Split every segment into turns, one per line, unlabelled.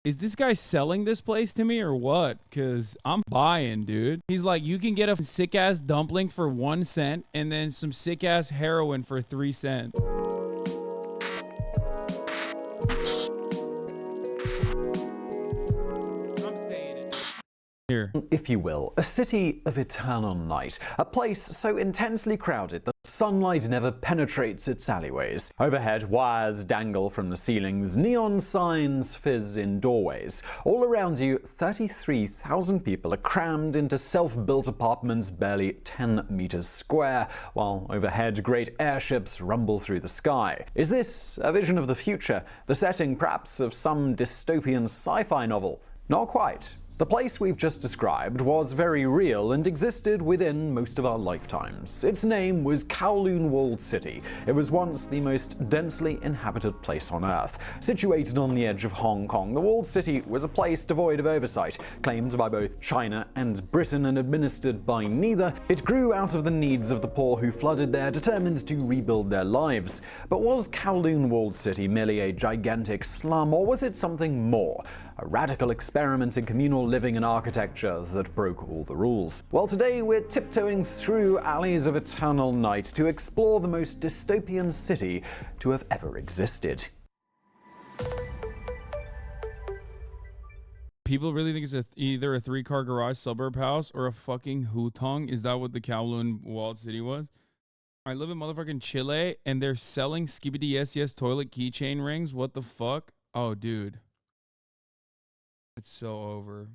is this guy selling this place to me or what? Because I'm buying, dude. He's like, you can get a sick-ass dumpling for 1 cent and then some sick-ass heroin for 3 cents. Here.
If you will, a city of eternal night, a place so intensely crowded that sunlight never penetrates its alleyways. Overhead, wires dangle from the ceilings, neon signs fizz in doorways. All around you, 33,000 people are crammed into self-built apartments barely 10 meters square, while overhead great airships rumble through the sky. Is this a vision of the future, the setting perhaps of some dystopian sci-fi novel? Not quite. The place we've just described was very real and existed within most of our lifetimes. Its name was Kowloon Walled City. It was once the most densely inhabited place on Earth. Situated on the edge of Hong Kong, the Walled City was a place devoid of oversight, claimed by both China and Britain and administered by neither. It grew out of the needs of the poor who flooded there, determined to rebuild their lives. But was Kowloon Walled City merely a gigantic slum, or was it something more? A radical experiment in communal living and architecture that broke all the rules. Well, today we're tiptoeing through alleys of eternal night to explore the most dystopian city to have ever existed.
People really think it's either a 3-car garage suburb house or a fucking hutong. Is that what the Kowloon Walled City was? I live in motherfucking Chile and they're selling Skibidi Yes Yes toilet keychain rings. What the fuck? Oh, dude. It's so over.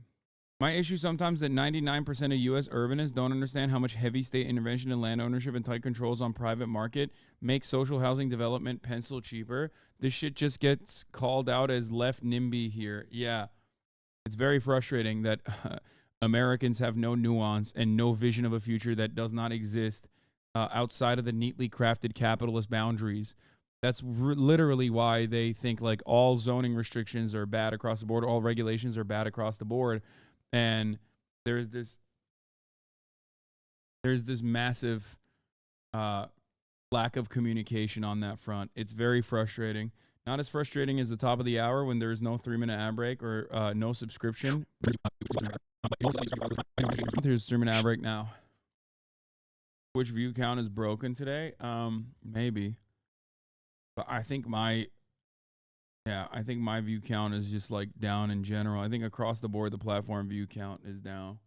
My issue sometimes that 99% of U.S. urbanists don't understand how much heavy state intervention in land ownership and tight controls on private market make social housing development pencil cheaper. This shit just gets called out as left NIMBY here. Yeah, it's very frustrating that Americans have no nuance and no vision of a future that does not exist outside of the neatly crafted capitalist boundaries. That's literally why they think like all zoning restrictions are bad across the board, all regulations are bad across the board, and there's this massive lack of communication on that front. It's very frustrating. Not as frustrating as the top of the hour when there's no 3-minute ad break or no subscription. There's 3-minute ad break now. Which view count is broken today? Maybe. But I think my view count is just like down in general. I think across the board, the platform view count is down.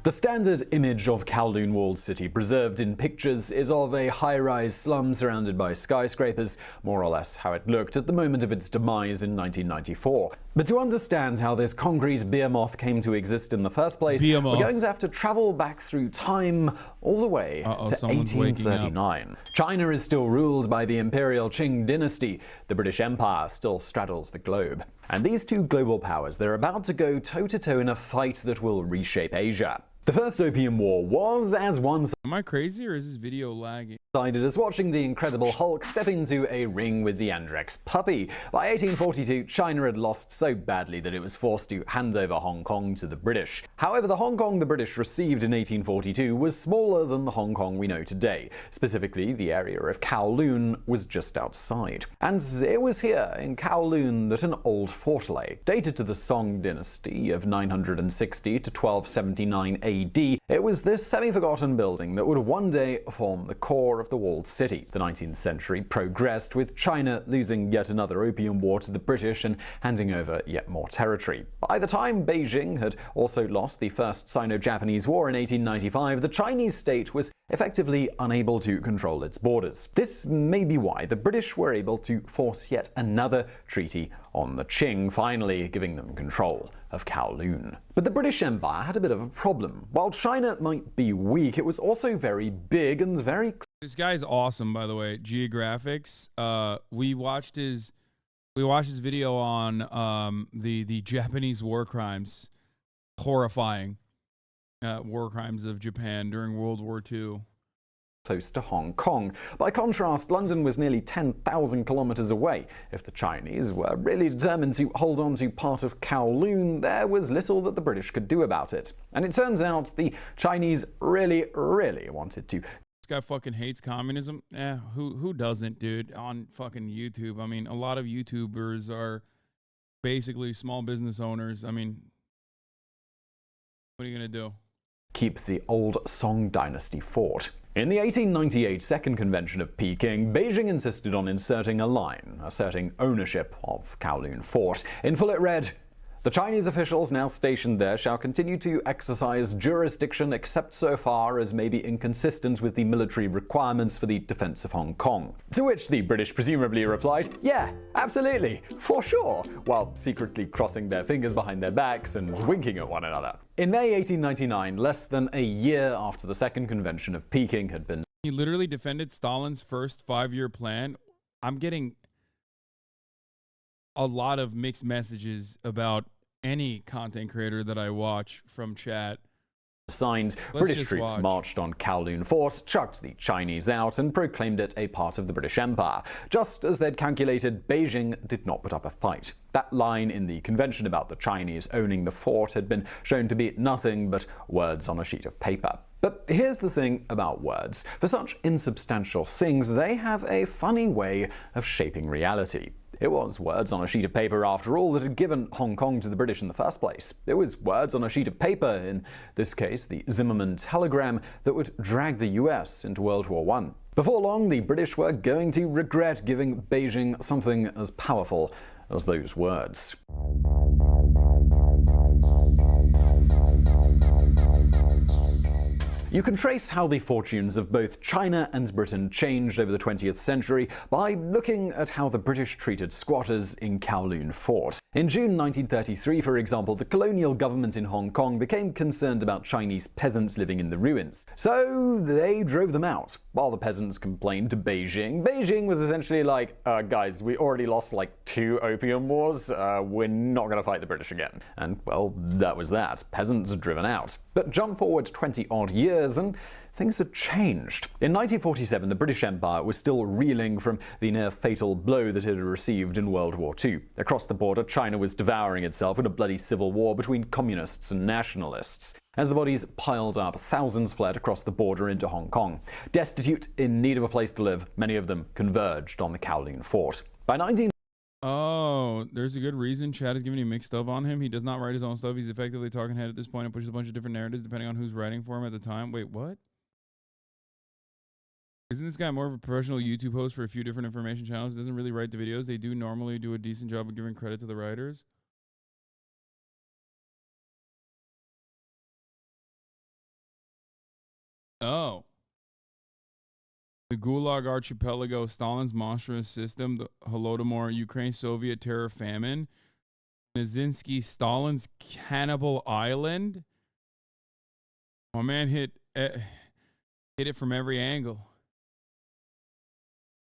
The standard image of Kowloon Walled City preserved in pictures is of a high-rise slum surrounded by skyscrapers, more or less how it looked at the moment of its demise in 1994. But to understand how this concrete behemoth came to exist in the first place, we're going to have to travel back through time all the way to 1839. China is still ruled by the Imperial Qing dynasty. The British Empire still straddles the globe. And these two global powers, they're about to go toe-to-toe in a fight that will reshape Asia. The First Opium War was as one-sided.
Am I crazy or is this video lagging?
As watching the Incredible Hulk step into a ring with the Andrex puppy. By 1842, China had lost so badly that it was forced to hand over Hong Kong to the British. However, the Hong Kong the British received in 1842 was smaller than the Hong Kong we know today. Specifically, the area of Kowloon was just outside. And it was here, in Kowloon, that an old fort lay. Dated to the Song dynasty of 960 to 1279 AD, it was this semi-forgotten building that would one day form the core of the walled city. The 19th century progressed, with China losing yet another opium war to the British and handing over yet more territory. By the time Beijing had also lost the First Sino-Japanese War in 1895, the Chinese state was effectively unable to control its borders. This may be why the British were able to force yet another treaty on the Qing, finally giving them control of Kowloon. But the British Empire had a bit of a problem. While China might be weak, it was also very big and very...
This guy's awesome, by the way. Geographics. We watched his video on the Japanese war crimes. Horrifying war crimes of Japan during World War II.
Close to Hong Kong. By contrast, London was nearly 10,000 kilometers away. If the Chinese were really determined to hold on to part of Kowloon, there was little that the British could do about it. And it turns out the Chinese really wanted to.
This guy fucking hates communism. Who doesn't, dude? On fucking YouTube. I mean, a lot of YouTubers are basically small business owners. I mean, what are you gonna do?
Keep the old Song Dynasty fort. In the 1898 Second Convention of Peking, Beijing insisted on inserting a line asserting ownership of Kowloon Fort. In full it read, "The Chinese officials now stationed there shall continue to exercise jurisdiction except so far as may be inconsistent with the military requirements for the defense of Hong Kong." To which the British presumably replied, "Yeah, absolutely, for sure," while secretly crossing their fingers behind their backs and winking at one another. In May 1899, less than a year after the Second Convention of Peking had been...
He literally defended Stalin's first 5-year plan. I'm getting a lot of mixed messages about any content creator that I watch from chat.
Signed, British troops marched on Kowloon Fort, chucked the Chinese out, and proclaimed it a part of the British Empire. Just as they'd calculated, Beijing did not put up a fight. That line in the convention about the Chinese owning the fort had been shown to be nothing but words on a sheet of paper. But here's the thing about words. For such insubstantial things, they have a funny way of shaping reality. It was words on a sheet of paper, after all, that had given Hong Kong to the British in the first place. It was words on a sheet of paper, in this case the Zimmermann telegram, that would drag the US into World War I. Before long, the British were going to regret giving Beijing something as powerful as those words. You can trace how the fortunes of both China and Britain changed over the 20th century by looking at how the British treated squatters in Kowloon Fort. In June 1933, for example, the colonial government in Hong Kong became concerned about Chinese peasants living in the ruins. So they drove them out. While the peasants complained to Beijing, Beijing was essentially like, guys, we already lost like 2 opium wars, we're not going to fight the British again. And well, that was that. Peasants driven out. But jump forward 20-odd years and things had changed. In 1947, the British Empire was still reeling from the near-fatal blow that it had received in World War II. Across the border, China was devouring itself in a bloody civil war between communists and nationalists. As the bodies piled up, thousands fled across the border into Hong Kong. Destitute, in need of a place to live, many of them converged on the Kowloon Fort. By 19...
Oh, there's a good reason Chad is giving you mixed stuff on him. He does not write his own stuff. He's effectively talking head at this point and pushes a bunch of different narratives depending on who's writing for him at the time. Wait, what? Isn't this guy more of a professional YouTube host for a few different information channels? He doesn't really write the videos. They do normally do a decent job of giving credit to the writers. Oh. The Gulag Archipelago, Stalin's monstrous system, the Holodomor, Ukraine Soviet terror famine, Nazinsky, Stalin's cannibal island. My man hit it from every angle.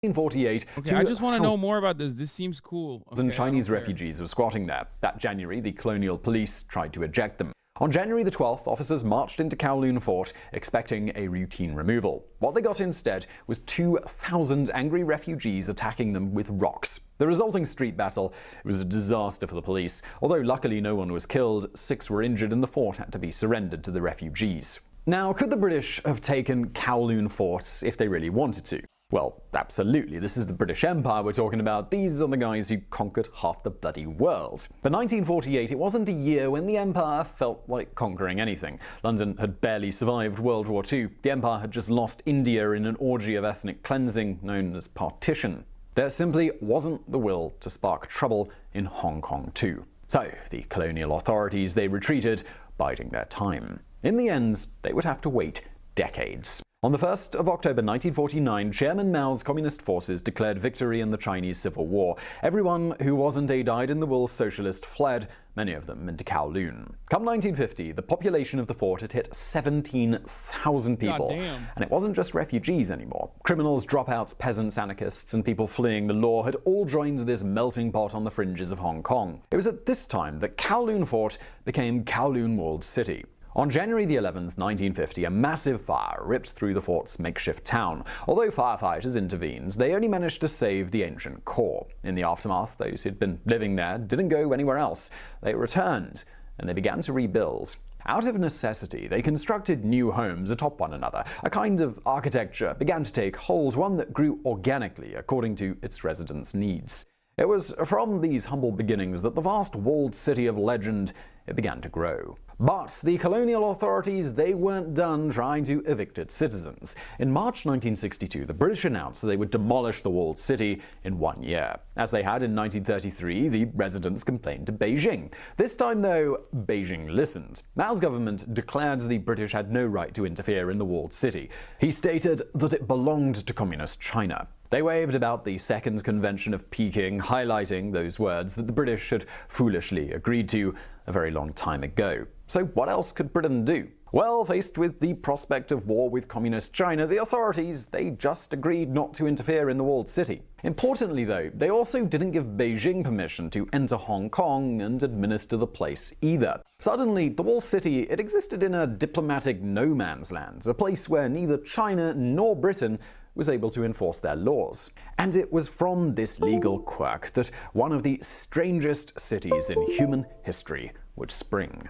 1948.
Okay, I just want to know more about this. This seems cool. Okay,
Chinese refugees were squatting there. That January, the colonial police tried to eject them. On January the 12th, officers marched into Kowloon Fort expecting a routine removal. What they got instead was 2,000 angry refugees attacking them with rocks. The resulting street battle was a disaster for the police. Although luckily no one was killed, 6 were injured and the fort had to be surrendered to the refugees. Now, could the British have taken Kowloon Fort if they really wanted to? Well, absolutely. This is the British Empire we're talking about. These are the guys who conquered half the bloody world. But 1948, it wasn't a year when the Empire felt like conquering anything. London had barely survived World War II. The Empire had just lost India in an orgy of ethnic cleansing known as partition. There simply wasn't the will to spark trouble in Hong Kong too. So the colonial authorities, they retreated, biding their time. In the end, they would have to wait decades. On the 1st of October 1949, Chairman Mao's communist forces declared victory in the Chinese Civil War. Everyone who wasn't a dyed-in-the-wool socialist fled, many of them into Kowloon. Come 1950, the population of the fort had hit 17,000 people. And it wasn't just refugees anymore. Criminals, dropouts, peasants, anarchists, and people fleeing the law had all joined this melting pot on the fringes of Hong Kong. It was at this time that Kowloon Fort became Kowloon Walled City. On January the 11th, 1950, a massive fire ripped through the fort's makeshift town. Although firefighters intervened, they only managed to save the ancient core. In the aftermath, those who'd been living there didn't go anywhere else. They returned, and they began to rebuild. Out of necessity, they constructed new homes atop one another. A kind of architecture began to take hold, one that grew organically according to its residents' needs. It was from these humble beginnings that the vast walled city of legend began to grow. But the colonial authorities, they weren't done trying to evict its citizens. In March 1962, the British announced that they would demolish the walled city in 1 year. As they had in 1933, the residents complained to Beijing. This time, though, Beijing listened. Mao's government declared the British had no right to interfere in the walled city. He stated that it belonged to communist China. They waved about the Second Convention of Peking, highlighting those words that the British had foolishly agreed to a very long time ago. So what else could Britain do? Well, faced with the prospect of war with communist China, the authorities, they just agreed not to interfere in the walled city. Importantly, though, they also didn't give Beijing permission to enter Hong Kong and administer the place either. Suddenly, the walled city, it existed in a diplomatic no man's land, a place where neither China nor Britain was able to enforce their laws. And it was from this legal quirk that one of the strangest cities in human history would spring.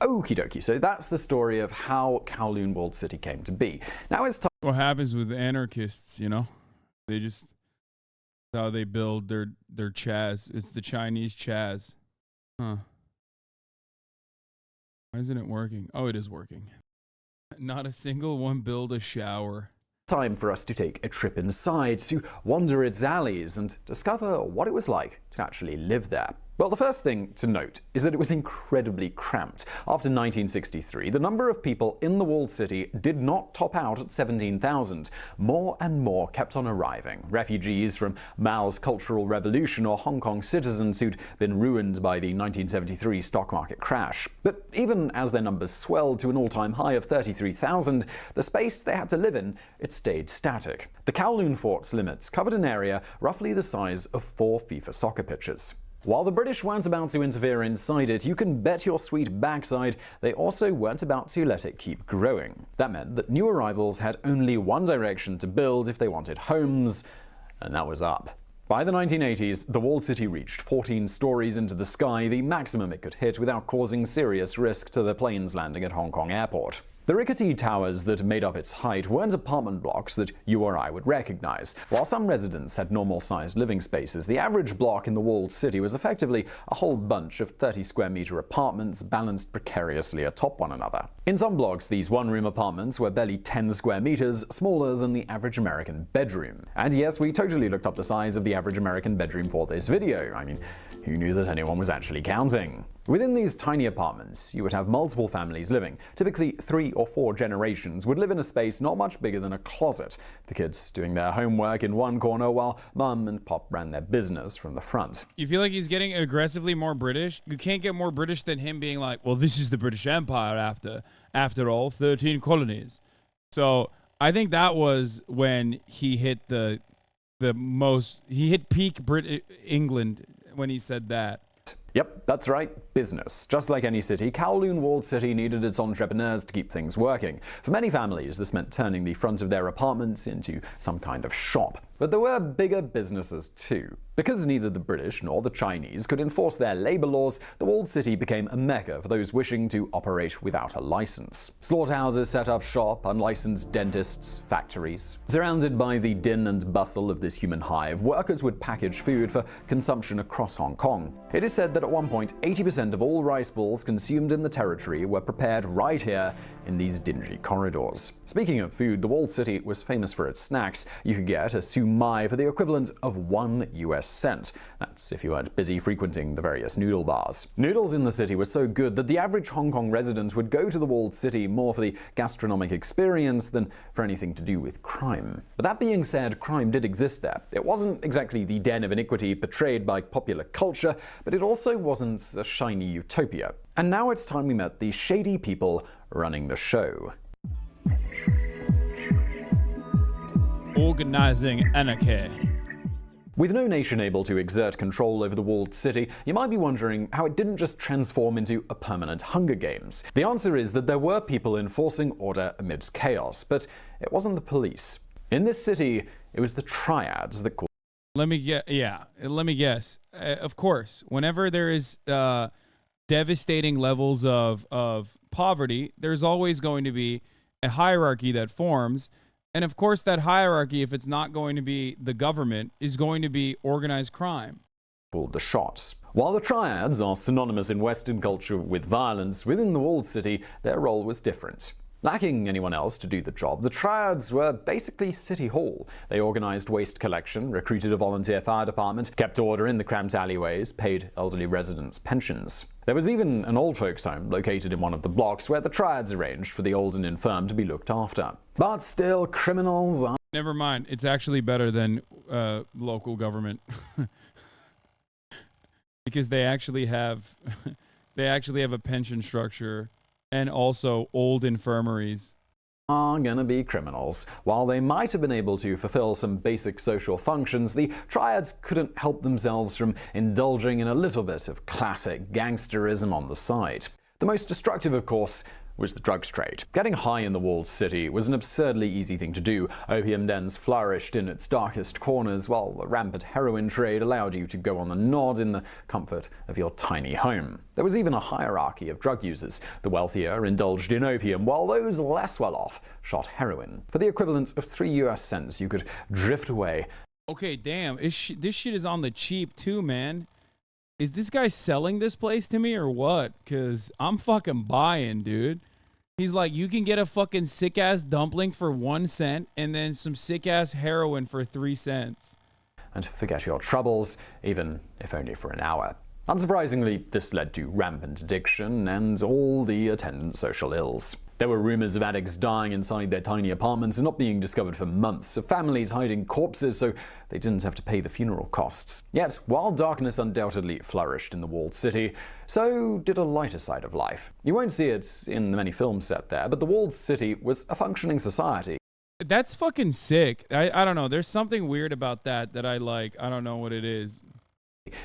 Okie dokie, so that's the story of how Kowloon Walled City came to be. Now it's time.
What happens with anarchists, you know? They just, how they build their chaz. It's the Chinese chaz. Huh. Why isn't it working? Oh, it is working. Not a single one build a shower.
Time for us to take a trip inside, to wander its alleys and discover what it was like to actually live there. Well, the first thing to note is that it was incredibly cramped. After 1963, the number of people in the walled city did not top out at 17,000. More and more kept on arriving. Refugees from Mao's Cultural Revolution or Hong Kong citizens who'd been ruined by the 1973 stock market crash. But even as their numbers swelled to an all-time high of 33,000, the space they had to live in, it stayed static. The Kowloon Fort's limits covered an area roughly the size of 4 FIFA soccer pitches. While the British weren't about to interfere inside it, you can bet your sweet backside they also weren't about to let it keep growing. That meant that new arrivals had only one direction to build if they wanted homes, and that was up. By the 1980s, the walled city reached 14 stories into the sky, the maximum it could hit without causing serious risk to the planes landing at Hong Kong Airport. The rickety towers that made up its height weren't apartment blocks that you or I would recognize. While some residents had normal-sized living spaces, the average block in the walled city was effectively a whole bunch of 30-square-meter apartments balanced precariously atop one another. In some blocks, these one-room apartments were barely 10 square meters, smaller than the average American bedroom. And yes, we totally looked up the size of the average American bedroom for this video. I mean, who knew that anyone was actually counting? Within these tiny apartments, you would have multiple families living. Typically, 3 or 4 generations would live in a space not much bigger than a closet, the kids doing their homework in one corner while mum and pop ran their business from the front.
You feel like he's getting aggressively more British? You can't get more British than him being like, well, this is the British Empire after all, 13 colonies. So I think that was when he hit he hit peak England when he said that.
Yep, that's right, business. Just like any city, Kowloon Walled City needed its entrepreneurs to keep things working. For many families, this meant turning the front of their apartment into some kind of shop. But there were bigger businesses too. Because neither the British nor the Chinese could enforce their labor laws, the walled city became a mecca for those wishing to operate without a license. Slaughterhouses set up shop, unlicensed dentists, factories. Surrounded by the din and bustle of this human hive, workers would package food for consumption across Hong Kong. It is said that at one point, 80% of all rice balls consumed in the territory were prepared right here in these dingy corridors. Speaking of food, the walled city was famous for its snacks. You could get a sumai for the equivalent of 1 US cent. That's if you weren't busy frequenting the various noodle bars. Noodles in the city were so good that the average Hong Kong resident would go to the walled city more for the gastronomic experience than for anything to do with crime. But that being said, crime did exist there. It wasn't exactly the den of iniquity portrayed by popular culture, but it also wasn't a shiny utopia. And now it's time we met the shady people running the show.
Organizing anarchy.
With no nation able to exert control over the walled city, you might be wondering how it didn't just transform into a permanent Hunger Games. The answer is that there were people enforcing order amidst chaos, but it wasn't the police. In this city, it was the Triads that caused
Let me get. Yeah, let me guess. Of course, whenever there is devastating levels of poverty, there's always going to be a hierarchy that forms. And of course, that hierarchy, if it's not going to be the government, is going to be organized crime.
Pulled the shots. While the Triads are synonymous in Western culture with violence, within the Walled City, their role was different. Lacking anyone else to do the job, the Triads were basically City Hall. They organized waste collection, recruited a volunteer fire department, kept order in the cramped alleyways, paid elderly residents pensions. There was even an old folks' home located in one of the blocks where the Triads arranged for the old and infirm to be looked after. But still, criminals are...
Never mind. It's actually better than local government. Because they actually have a pension structure and also old infirmaries.
Are gonna be criminals. While they might have been able to fulfill some basic social functions, the Triads couldn't help themselves from indulging in a little bit of classic gangsterism on the side. The most destructive, of course, was the drugs trade. Getting high in the Walled City was an absurdly easy thing to do. Opium dens flourished in its darkest corners, while the rampant heroin trade allowed you to go on the nod in the comfort of your tiny home. There was even a hierarchy of drug users. The wealthier indulged in opium, while those less well off shot heroin. For the equivalent of 3 US cents, you could drift away.
Okay, damn. This shit is on the cheap too, man. Is this guy selling this place to me or what? Because I'm fucking buying, dude. He's like, you can get a fucking sick-ass dumpling for 1 cent and then some sick-ass heroin for 3 cents.
And forget your troubles, even if only for an hour. Unsurprisingly, this led to rampant addiction and all the attendant social ills. There were rumors of addicts dying inside their tiny apartments and not being discovered for months, of families hiding corpses so they didn't have to pay the funeral costs. Yet, while darkness undoubtedly flourished in the Walled City, so did a lighter side of life. You won't see it in the many films set there, but the Walled City was a functioning society.
That's fucking sick. I don't know. There's something weird about that I like. I don't know what it is.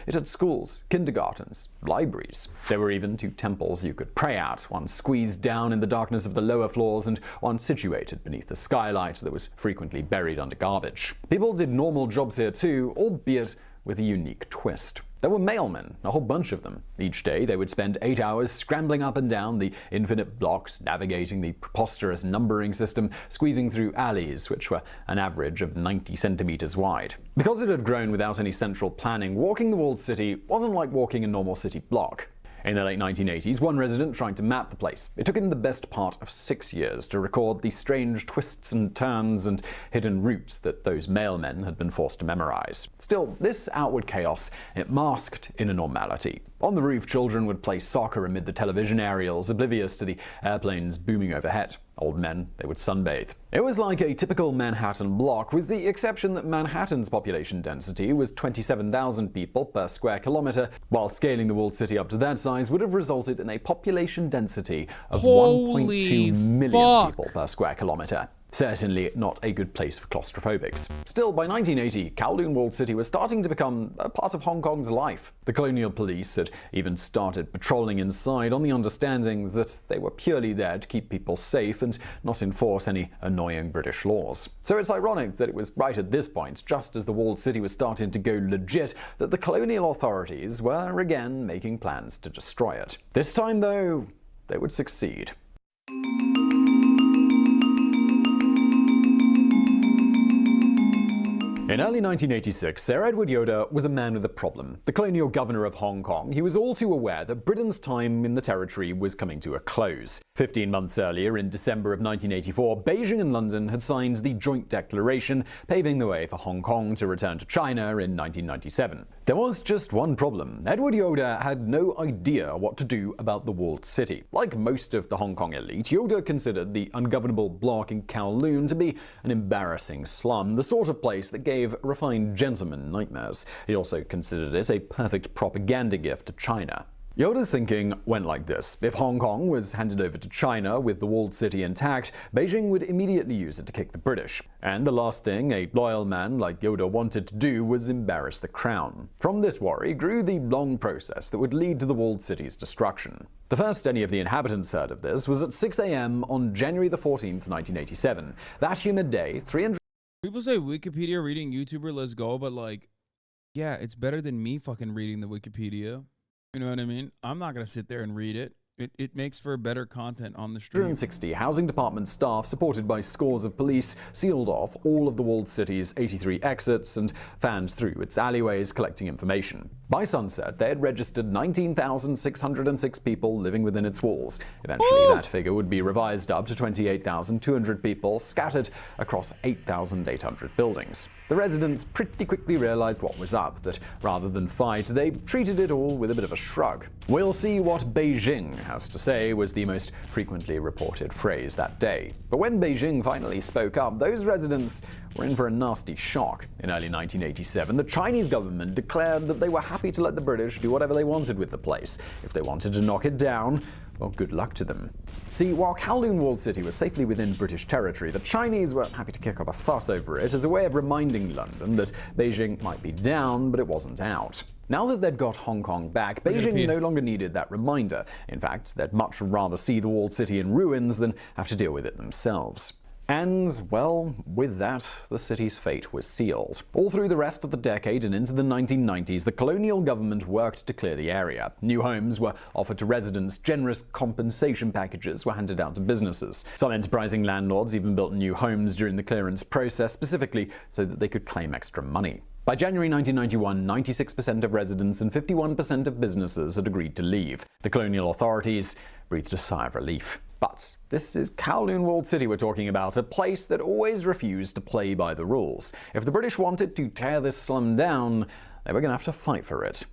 It had schools, kindergartens, libraries. There were even 2 temples you could pray at, one squeezed down in the darkness of the lower floors and one situated beneath a skylight that was frequently buried under garbage. People did normal jobs here too, albeit with a unique twist. There were mailmen, a whole bunch of them. Each day they would spend 8 hours scrambling up and down the infinite blocks, navigating the preposterous numbering system, squeezing through alleys which were an average of 90 centimeters wide. Because it had grown without any central planning, walking the Walled City wasn't like walking a normal city block. In the late 1980s, one resident tried to map the place. It took him the best part of 6 years to record the strange twists and turns and hidden routes that those mailmen had been forced to memorize. Still, this outward chaos, it masked inner normality. On the roof, children would play soccer amid the television aerials, oblivious to the airplanes booming overhead. Old men, they would sunbathe. It was like a typical Manhattan block, with the exception that Manhattan's population density was 27,000 people per square kilometer, while scaling the Walled City up to that size would have resulted in a population density of 1.2 million people per square kilometer. Certainly not a good place for claustrophobics. Still, by 1980, Kowloon Walled City was starting to become a part of Hong Kong's life. The colonial police had even started patrolling inside on the understanding that they were purely there to keep people safe and not enforce any annoying British laws. So it's ironic that it was right at this point, just as the Walled City was starting to go legit, that the colonial authorities were again making plans to destroy it. This time, though, they would succeed. In early 1986, Sir Edward Yoder was a man with a problem. The colonial governor of Hong Kong, he was all too aware that Britain's time in the territory was coming to a close. 15 months earlier, in December of 1984, Beijing and London had signed the Joint Declaration, paving the way for Hong Kong to return to China in 1997. There was just one problem. Edward Yoder had no idea what to do about the Walled City. Like most of the Hong Kong elite, Yoder considered the ungovernable block in Kowloon to be an embarrassing slum, the sort of place that gave refined gentlemen nightmares. He also considered it a perfect propaganda gift to China. Yoder's thinking went like this. If Hong Kong was handed over to China with the Walled City intact, Beijing would immediately use it to kick the British. And the last thing a loyal man like Yoder wanted to do was embarrass the crown. From this worry grew the long process that would lead to the Walled City's destruction. The first any of the inhabitants heard of this was at 6 a.m. on January the 14th, 1987. That humid day, 300
People say Wikipedia reading YouTuber Let's Go, but like, Yeah, it's better than me fucking reading the Wikipedia. You know what I mean? I'm not gonna sit there and read it. It makes for better content on the stream.
160 housing department staff, supported by scores of police, sealed off all of the walled city's 83 exits and fanned through its alleyways collecting information. By sunset, they had registered 19,606 people living within its walls. Eventually, that figure would be revised up to 28,200 people scattered across 8,800 buildings. The residents pretty quickly realized what was up, that rather than fight, they treated it all with a bit of a shrug. "We'll see what Beijing has to say," was the most frequently reported phrase that day. But when Beijing finally spoke up, those residents were in for a nasty shock. In early 1987, the Chinese government declared that they were happy to let the British do whatever they wanted with the place. If they wanted to knock it down, well, good luck to them. See, while Kowloon Walled City was safely within British territory, the Chinese were happy to kick up a fuss over it as a way of reminding London that Beijing might be down, but it wasn't out. Now that they'd got Hong Kong back, Beijing no longer needed that reminder. In fact, they'd much rather see the walled city in ruins than have to deal with it themselves. And, well, with that, the city's fate was sealed. All through the rest of the decade and into the 1990s, the colonial government worked to clear the area. New homes were offered to residents, generous compensation packages were handed out to businesses. Some enterprising landlords even built new homes during the clearance process, specifically so that they could claim extra money. By January 1991, 96% of residents and 51% of businesses had agreed to leave. The colonial authorities breathed a sigh of relief. But this is Kowloon Walled City we're talking about, a place that always refused to play by the rules. If the British wanted to tear this slum down, they were going to have to fight for it.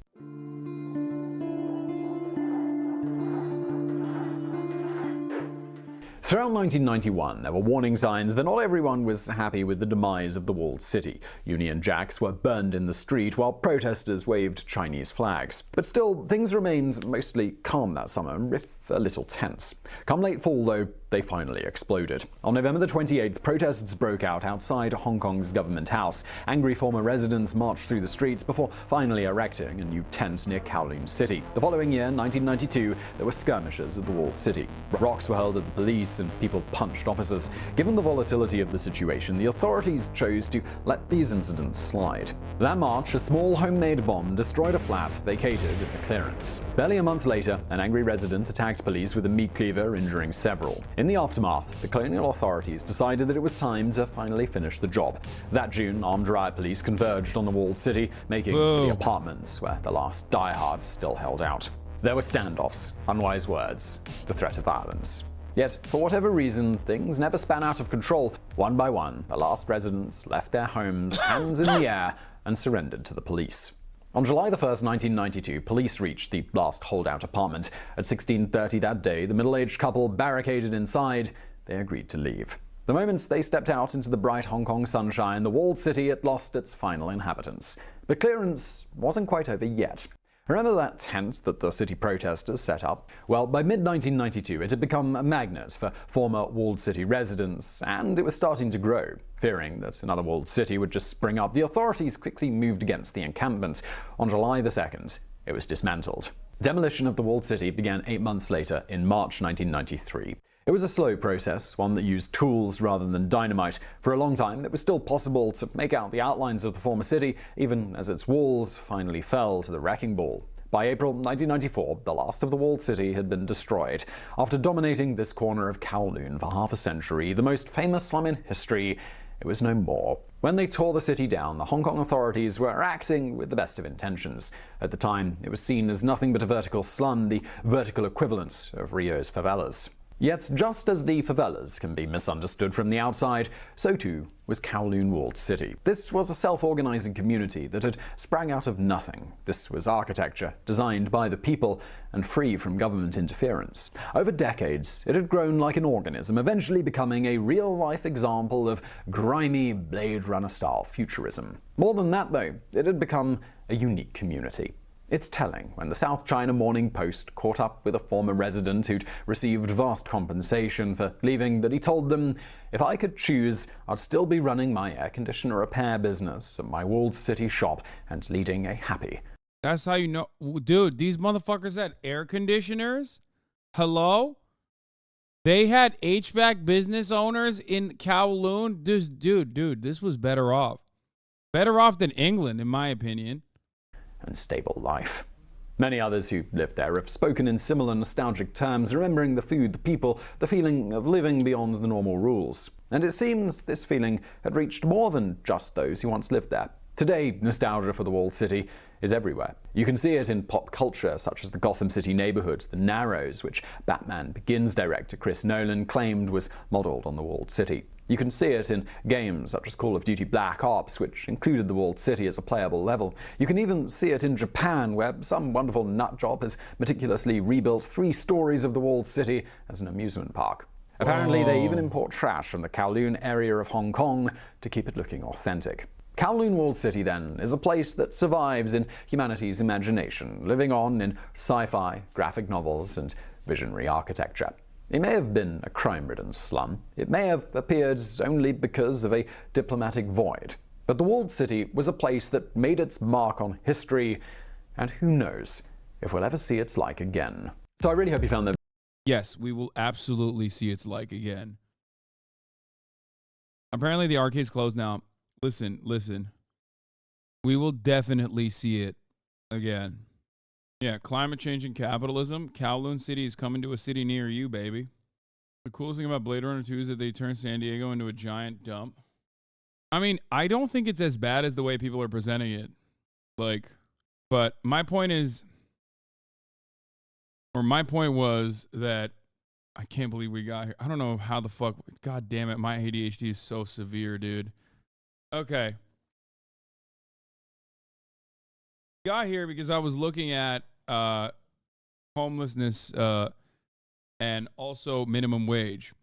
Throughout 1991, there were warning signs that not everyone was happy with the demise of the walled city. Union Jacks were burned in the street while protesters waved Chinese flags. But still, things remained mostly calm that summer, if a little tense. Come late fall, though, they finally exploded. On November the 28th, protests broke out outside Hong Kong's government house. Angry former residents marched through the streets before finally erecting a new tent near Kowloon City. The following year, 1992, there were skirmishes at the walled city. Rocks were hurled at the police and people punched officers. Given the volatility of the situation, the authorities chose to let these incidents slide. That March, a small homemade bomb destroyed a flat vacated in the clearance. Barely a month later, an angry resident attacked police with a meat cleaver, injuring several. In the aftermath, the colonial authorities decided that it was time to finally finish the job. That June, armed riot police converged on the walled city, making the apartments where the last diehards still held out. There were standoffs, unwise words, the threat of violence. Yet, for whatever reason, things never span out of control. One by one, the last residents left their homes, hands in the air, and surrendered to the police. On July 1st, 1992, police reached the last holdout apartment. At 16:30 that day, the middle-aged couple barricaded inside. They agreed to leave. The moment they stepped out into the bright Hong Kong sunshine, the walled city had lost its final inhabitants. But clearance wasn't quite over yet. Remember that tent that the city protesters set up? Well, by mid-1992, it had become a magnet for former walled city residents, and it was starting to grow. Fearing that another walled city would just spring up, the authorities quickly moved against the encampment. On July 2nd, it was dismantled. Demolition of the walled city began 8 months later, in March 1993. It was a slow process, one that used tools rather than dynamite. For a long time, it was still possible to make out the outlines of the former city, even as its walls finally fell to the wrecking ball. By April 1994, the last of the walled city had been destroyed. After dominating this corner of Kowloon for half a century, the most famous slum in history, it was no more. When they tore the city down, the Hong Kong authorities were acting with the best of intentions. At the time, it was seen as nothing but a vertical slum, the vertical equivalent of Rio's favelas. Yet, just as the favelas can be misunderstood from the outside, so too was Kowloon Walled City. This was a self-organizing community that had sprang out of nothing. This was architecture designed by the people and free from government interference. Over decades, it had grown like an organism, eventually becoming a real-life example of grimy Blade Runner-style futurism. More than that, though, it had become a unique community. It's telling when the South China Morning Post caught up with a former resident who'd received vast compensation for leaving that he told them, "If I could choose, I'd still be running my air conditioner repair business at my walled city shop and leading a happy."
That's how you know. Dude, these motherfuckers had air conditioners? Hello? They had HVAC business owners in Kowloon? Dude, this was better off. Better off than England, in my opinion.
and stable life. Many others who lived there have spoken in similar nostalgic terms, remembering the food, the people, the feeling of living beyond the normal rules. And it seems this feeling had reached more than just those who once lived there. Today, nostalgia for the Walled City is everywhere. You can see it in pop culture, such as the Gotham City neighborhoods, the Narrows, which Batman Begins director Chris Nolan claimed was modeled on the Walled City. You can see it in games such as Call of Duty Black Ops, which included the Walled City as a playable level. You can even see it in Japan, where some wonderful nutjob has meticulously rebuilt 3 stories of the Walled City as an amusement park. Apparently, they even import trash from the Kowloon area of Hong Kong to keep it looking authentic. Kowloon Walled City, then, is a place that survives in humanity's imagination, living on in sci-fi, graphic novels, and visionary architecture. It may have been a crime-ridden slum. It may have appeared only because of a diplomatic void. But the Walled City was a place that made its mark on history, and who knows if we'll ever see its like again. So I really hope you found that.
Yes, we will absolutely see its like again. Apparently the arcade's closed now. Listen. We will definitely see it again. Yeah, climate change and capitalism. Kowloon City is coming to a city near you, baby. The coolest thing about Blade Runner 2 is that they turned San Diego into a giant dump. I mean, I don't think it's as bad as the way people are presenting it. But my point was that I can't believe we got here. I don't know how the fuck. God damn it, my ADHD is so severe, dude. Okay. Got here because I was looking at homelessness and also minimum wage.